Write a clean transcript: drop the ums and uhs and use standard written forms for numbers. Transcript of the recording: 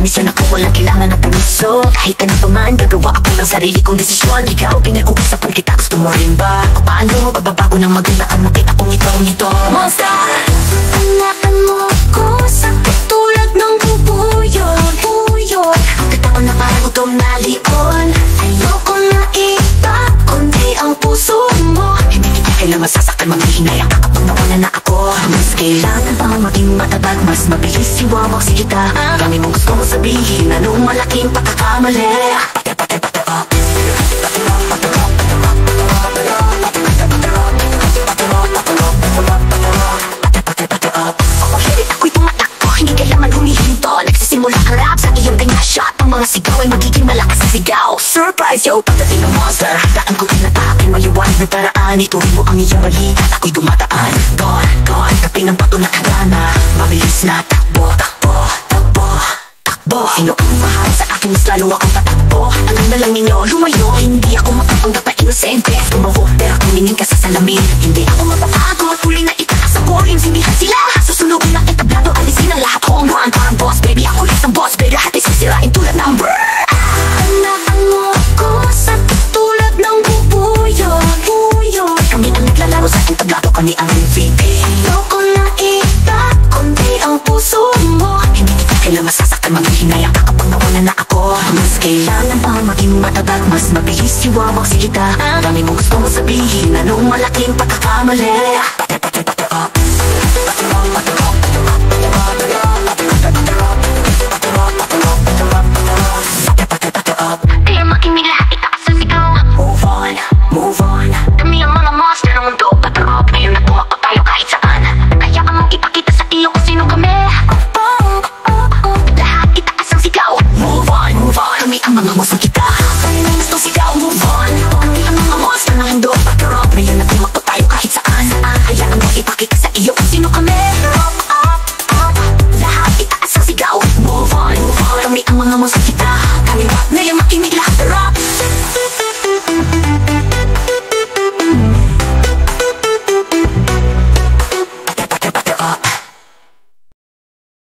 misyon ako, walang kailangan ng permiso. Kahit ano pa man, gagawa ako ng sarili kong desisyon. Ikaw, pinag-uusapan kita, gusto mo rin ba? O paano, bababago ng magandaan mo, kita kong ito Monster! Hanapan mo ko sa katulad ng bubuyog. Katawan na parang gutom na lion. Ayoko na iba, kundi ang puso mo. Hindi kita kailangan sasaktan, maghihinayang ka kapag nawala na ako. Mas kailangan pa maging matabag, mas mabilis iwawak si kita. Dami mong gusto mo sabihin, anong malaking pagkakamali. Ako'y tumatakbo, hindi kailangan humihinto. Nagsisimula ang rap sa iyong kanya shot. Ang mga sigaw ay magiging malakas sa sigaw. Surprise yo, pagdating ng monster, daan ko din atakin, maliwanag na paraan. Ituloy mo ang iyong mali at ako'y dumadaan. Gone, tabi ng bato na kagana. Mabilis na takbo. Sino ang mahal sa akin, mas lalo akong tatakbo. Alam na lang ninyo, lumayo. Hindi ako makapanggap na inosente. Tumaho, pero tumingin ka sa salamin. Hindi ako mapapagod, huli na itaas ako. Insindihan sila, susunugin ang entablado. Alisin ang lahat kong buwan, parang boss. Baby, ako isang boss, baby, lahat ay sisirain tulad ng bird. Hanapan mo ko sa tulad ng bubuyog. Kami ang naglalaro sa entablado, kami ang MVP. Ayoko na iba, kundi ang puso mo. Hindi kita kailangan sasaktan, maghihinayang ka kapag nawala na ako. Mas kailangan pa maging matabag, mas mabilis iwawak si kita. Dami mong gusto mo sabihin, anong malaking pagkakamali.